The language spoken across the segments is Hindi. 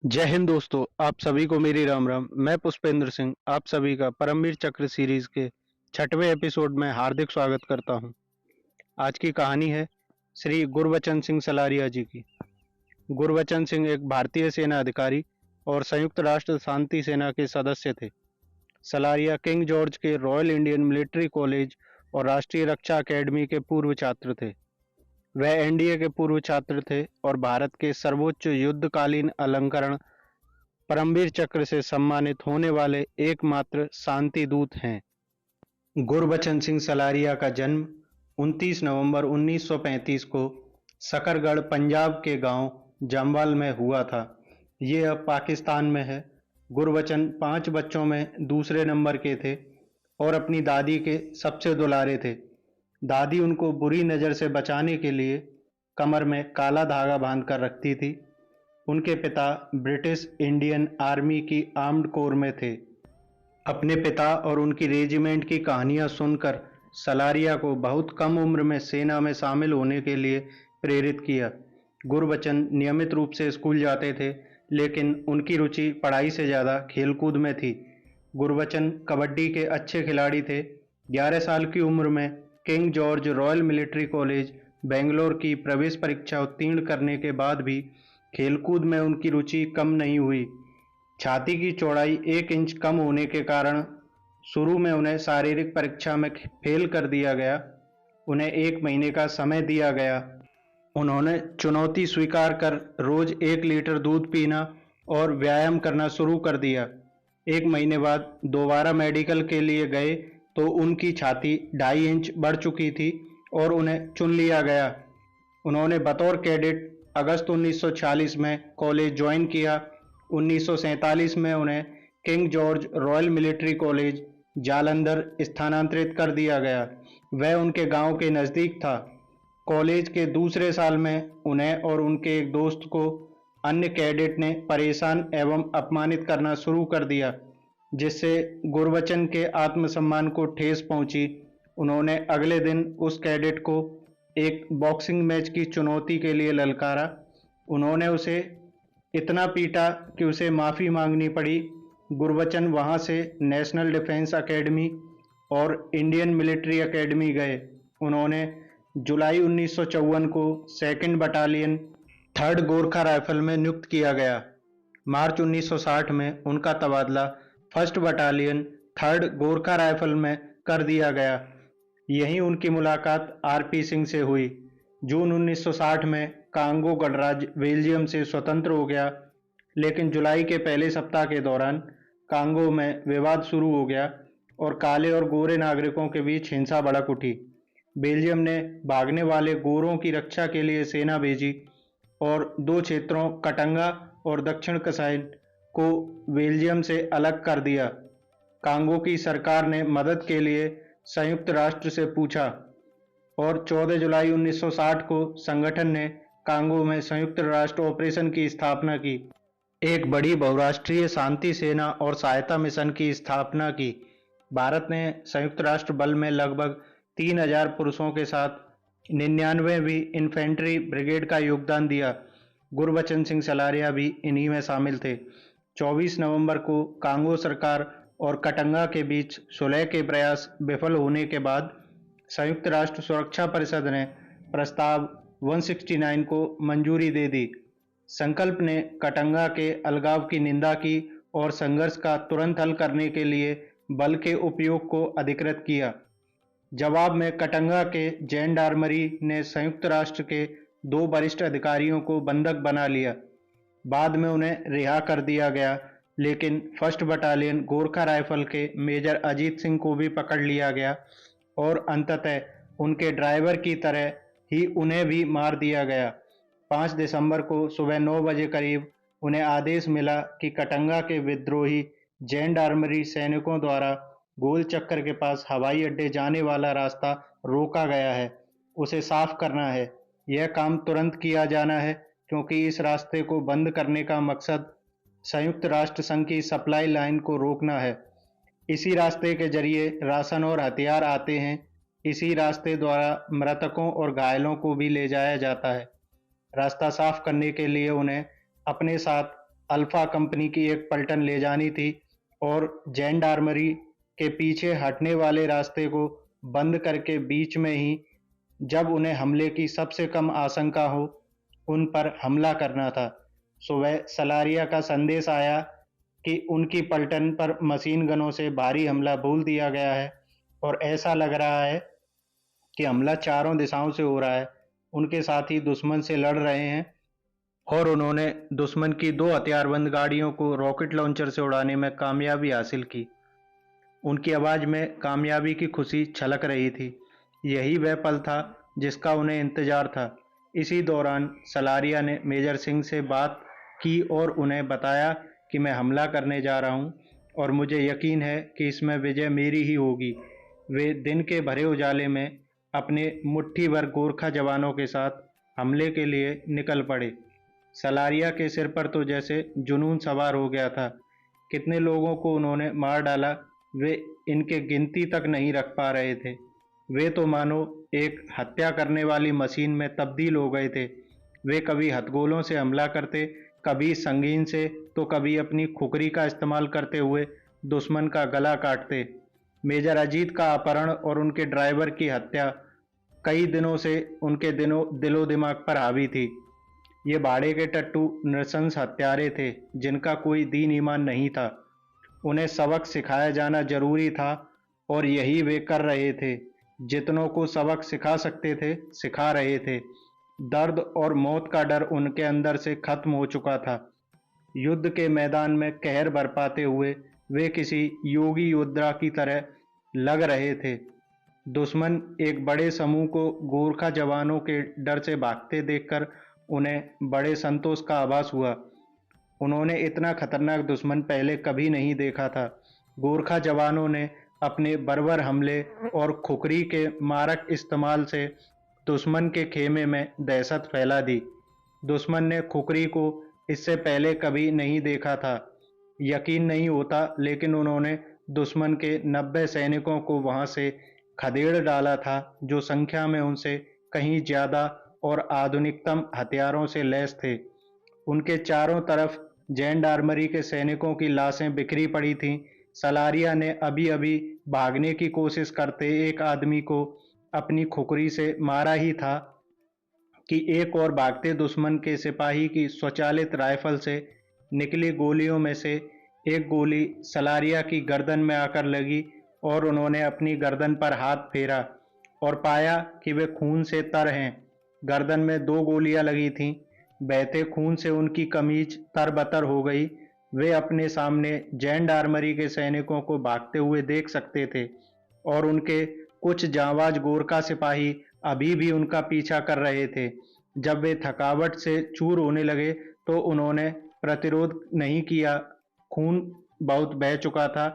जय हिंद दोस्तों, आप सभी को मेरी राम राम। मैं पुष्पेंद्र सिंह आप सभी का परमवीर चक्र सीरीज के छठवें एपिसोड में हार्दिक स्वागत करता हूं। आज की कहानी है श्री गुरबचन सिंह सलारिया जी की। गुरबचन सिंह एक भारतीय सेना अधिकारी और संयुक्त राष्ट्र शांति सेना के सदस्य थे। सलारिया किंग जॉर्ज के रॉयल इंडियन मिलिट्री कॉलेज और राष्ट्रीय रक्षा अकेडमी के पूर्व छात्र थे। वह एनडीए के पूर्व छात्र थे और भारत के सर्वोच्च युद्धकालीन अलंकरण परमवीर चक्र से सम्मानित होने वाले एकमात्र शांति दूत हैं। गुरबचन सिंह सलारिया का जन्म 29 नवंबर 1935 को सकरगढ़ पंजाब के गांव जम्वाल में हुआ था। ये अब पाकिस्तान में है। गुरबचन 5 बच्चों में दूसरे नंबर के थे और अपनी दादी के सबसे दुलारे थे। दादी उनको बुरी नज़र से बचाने के लिए कमर में काला धागा बांध कर रखती थी। उनके पिता ब्रिटिश इंडियन आर्मी की आर्म्ड कोर में थे। अपने पिता और उनकी रेजिमेंट की कहानियां सुनकर सलारिया को बहुत कम उम्र में सेना में शामिल होने के लिए प्रेरित किया। गुरबचन नियमित रूप से स्कूल जाते थे, लेकिन उनकी रुचि पढ़ाई से ज़्यादा खेलकूद में थी। गुरबचन कबड्डी के अच्छे खिलाड़ी थे। 11 साल की उम्र में king George royal military college Bangalore की प्रवेश परीक्षा उत्तीर्ण करने के बाद भी खेलकूद में उनकी रुचि कम नहीं हुई। छाती की चौड़ाई 1 इंच कम होने के कारण शुरू में उन्हें शारीरिक परीक्षा में फेल कर दिया गया। उन्हें 1 महीने का समय दिया गया। उन्होंने चुनौती स्वीकार कर रोज 1 लीटर दूध पीना और व्यायाम करना शुरू कर दिया। 1 महीने बाद दोबारा मेडिकल के लिए गए तो उनकी छाती 2.5 इंच बढ़ चुकी थी और उन्हें चुन लिया गया। उन्होंने बतौर कैडेट अगस्त 1946 में कॉलेज ज्वाइन किया। 1947 में उन्हें king George royal military college Jalandhar स्थानांतरित कर दिया गया। वह उनके गांव के नज़दीक था। कॉलेज के दूसरे साल में उन्हें और उनके एक दोस्त को अन्य कैडेट ने परेशान एवं अपमानित करना शुरू कर दिया, जिससे गुरबचन के आत्मसम्मान को ठेस पहुंची। उन्होंने अगले दिन उस कैडेट को एक बॉक्सिंग मैच की चुनौती के लिए ललकारा। उन्होंने उसे इतना पीटा कि उसे माफ़ी मांगनी पड़ी। गुरबचन वहां से नेशनल डिफेंस एकेडमी और इंडियन मिलिट्री एकेडमी गए। उन्होंने जुलाई 1954 को 2nd battalion 3rd Gorkha rifle में नियुक्त किया गया। मार्च 1960 में उनका तबादला 1st battalion 3rd Gorkha rifle में कर दिया गया। यहीं उनकी मुलाकात आरपी सिंह से हुई। जून 1960 में कांगो गणराज्य बेल्जियम से स्वतंत्र हो गया, लेकिन जुलाई के पहले सप्ताह के दौरान कांगो में विवाद शुरू हो गया और काले और गोरे नागरिकों के बीच हिंसा भड़क उठी। बेल्जियम ने भागने वाले गोरों की रक्षा के लिए सेना भेजी और 2 क्षेत्रों कटंगा और दक्षिण कसाइन को बेल्जियम से अलग कर दिया। कांगो की सरकार ने मदद के लिए संयुक्त राष्ट्र से पूछा और 14 जुलाई 1960 को संगठन ने कांगो में संयुक्त राष्ट्र ऑपरेशन की स्थापना की। एक बड़ी बहुराष्ट्रीय शांति सेना और सहायता मिशन की स्थापना की। भारत ने संयुक्त राष्ट्र बल में लगभग 3000 पुरुषों के साथ 99वीं इन्फेंट्री ब्रिगेड का योगदान दिया। गुरबचन सिंह सलारिया भी इन्हीं में शामिल थे। 24 नवंबर को कांगो सरकार और कटंगा के बीच सुलह के प्रयास विफल होने के बाद संयुक्त राष्ट्र सुरक्षा परिषद ने प्रस्ताव 169 को मंजूरी दे दी। संकल्प ने कटंगा के अलगाव की निंदा की और संघर्ष का तुरंत हल करने के लिए बल के उपयोग को अधिकृत किया। जवाब में कटंगा के जेंडार्मरी ने संयुक्त राष्ट्र के 2 वरिष्ठ अधिकारियों को बंधक बना लिया। बाद में उन्हें रिहा कर दिया गया, लेकिन 1st बटालियन गोरखा राइफल के मेजर अजीत सिंह को भी पकड़ लिया गया और अंततः उनके ड्राइवर की तरह ही उन्हें भी मार दिया गया। 5 दिसंबर को सुबह 9 बजे करीब उन्हें आदेश मिला कि कटंगा के विद्रोही जेंडार्मरी सैनिकों द्वारा गोल चक्कर के पास हवाई अड्डे जाने वाला रास्ता रोका गया है, उसे साफ करना है। यह काम तुरंत किया जाना है, क्योंकि इस रास्ते को बंद करने का मकसद संयुक्त राष्ट्र संघ की सप्लाई लाइन को रोकना है। इसी रास्ते के जरिए राशन और हथियार आते हैं। इसी रास्ते द्वारा मृतकों और घायलों को भी ले जाया जाता है। रास्ता साफ करने के लिए उन्हें अपने साथ अल्फा कंपनी की एक पलटन ले जानी थी और जेंडार्मरी के पीछे हटने वाले रास्ते को बंद करके बीच में ही जब उन्हें हमले की सबसे कम आशंका हो उन पर हमला करना था। सुबह सलारिया का संदेश आया कि उनकी पलटन पर मशीन गनों से भारी हमला बोल दिया गया है और ऐसा लग रहा है कि हमला चारों दिशाओं से हो रहा है। उनके साथी दुश्मन से लड़ रहे हैं और उन्होंने दुश्मन की 2 हथियारबंद गाड़ियों को रॉकेट लॉन्चर से उड़ाने में कामयाबी हासिल की। उनकी आवाज़ में कामयाबी की खुशी छलक रही थी। यही वह पल था जिसका उन्हें इंतजार था। इसी दौरान सलारिया ने मेजर सिंह से बात की और उन्हें बताया कि मैं हमला करने जा रहा हूं और मुझे यकीन है कि इसमें विजय मेरी ही होगी। वे दिन के भरे उजाले में अपने मुट्ठी भर गोरखा जवानों के साथ हमले के लिए निकल पड़े। सलारिया के सिर पर तो जैसे जुनून सवार हो गया था। कितने लोगों को उन्होंने मार डाला, वे इनके गिनती तक नहीं रख पा रहे थे। वे तो मानो एक हत्या करने वाली मशीन में तब्दील हो गए थे। वे कभी हथगोलों से हमला करते, कभी संगीन से, तो कभी अपनी खुकरी का इस्तेमाल करते हुए दुश्मन का गला काटते। मेजर अजीत का अपहरण और उनके ड्राइवर की हत्या कई दिनों से उनके दिलो दिमाग पर हावी थी। ये भाड़े के टट्टू नृशंस हत्यारे थे जिनका कोई दीन ईमान नहीं था। उन्हें सबक सिखाया जाना जरूरी था और यही वे कर रहे थे। जितनों को सबक सिखा सकते थे सिखा रहे थे। दर्द और मौत का डर उनके अंदर से खत्म हो चुका था। युद्ध के मैदान में कहर बरपाते हुए वे किसी योगी योद्धा की तरह लग रहे थे। दुश्मन एक बड़े समूह को गोरखा जवानों के डर से भागते देखकर उन्हें बड़े संतोष का आभास हुआ। उन्होंने इतना खतरनाक दुश्मन पहले कभी नहीं देखा था। गोरखा जवानों ने अपने बर्बर हमले और खुकरी के मारक इस्तेमाल से दुश्मन के खेमे में दहशत फैला दी। दुश्मन ने खुकरी को इससे पहले कभी नहीं देखा था। यकीन नहीं होता, लेकिन उन्होंने दुश्मन के 90 सैनिकों को वहां से खदेड़ डाला था, जो संख्या में उनसे कहीं ज्यादा और आधुनिकतम हथियारों से लैस थे। उनके चारों तरफ जेंडार्मरी के सैनिकों की लाशें बिखरी पड़ी थीं। सलारिया ने अभी-अभी भागने की कोशिश करते एक आदमी को अपनी खुकरी से मारा ही था कि एक और भागते दुश्मन के सिपाही की स्वचालित राइफल से निकली गोलियों में से एक गोली सलारिया की गर्दन में आकर लगी और उन्होंने अपनी गर्दन पर हाथ फेरा और पाया कि वे खून से तर हैं। गर्दन में 2 गोलियां लगी थीं। बहते खून से उनकी कमीज तरबतर हो गई। वे अपने सामने जेंडार्मरी के सैनिकों को भागते हुए देख सकते थे और उनके कुछ जांबाज गोरखा सिपाही अभी भी उनका पीछा कर रहे थे। जब वे थकावट से चूर होने लगे तो उन्होंने प्रतिरोध नहीं किया। खून बहुत बह चुका था।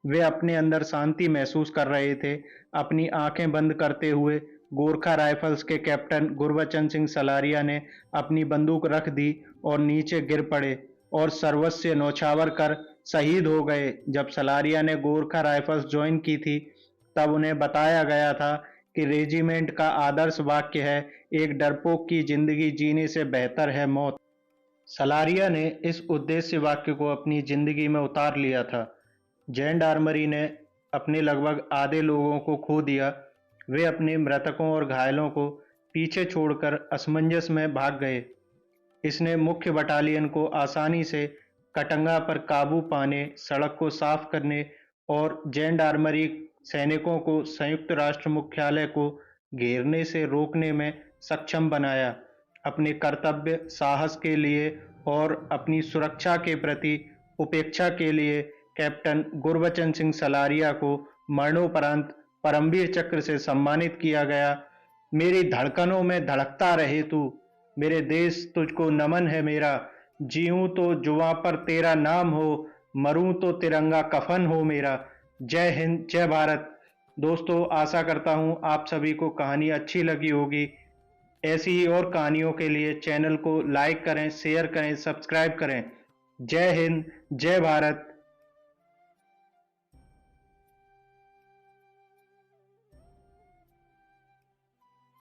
वे अपने अंदर शांति महसूस कर रहे थे। अपनी आंखें बंद करते हुए गोरखा राइफल्स के कैप्टन गुरबचन सिंह सलारिया ने अपनी बंदूक रख दी और नीचे गिर पड़े और सर्वस्व न्यौछावर कर शहीद हो गए। जब सलारिया ने गोरखा राइफल्स ज्वाइन की थी, तब उन्हें बताया गया था कि रेजिमेंट का आदर्श वाक्य है, एक डरपोक की जिंदगी जीने से बेहतर है मौत। सलारिया ने इस उद्देश्य वाक्य को अपनी जिंदगी में उतार लिया था। जेंडार्मरी ने अपने लगभग आधे लोगों को खो दिया। वे अपने मृतकों और घायलों को पीछे छोड़कर असमंजस में भाग गए। इसने मुख्य बटालियन को आसानी से कटंगा पर काबू पाने, सड़क को साफ करने और जेंडार्मरी सैनिकों को संयुक्त राष्ट्र मुख्यालय को घेरने से रोकने में सक्षम बनाया। अपने कर्तव्य, साहस के लिए और अपनी सुरक्षा के प्रति उपेक्षा के लिए कैप्टन गुरबचन सिंह सलारिया को मरणोपरांत परमवीर चक्र से सम्मानित किया गया। मेरी धड़कनों में धड़कता रहे तू, मेरे देश तुझको नमन है मेरा। जीऊं तो जुबां पर तेरा नाम हो, मरूं तो तिरंगा कफन हो मेरा। जय हिंद, जय भारत। दोस्तों, आशा करता हूं आप सभी को कहानी अच्छी लगी होगी। ऐसी ही और कहानियों के लिए चैनल को लाइक करें, शेयर करें, सब्सक्राइब करें। जय हिंद, जय भारत।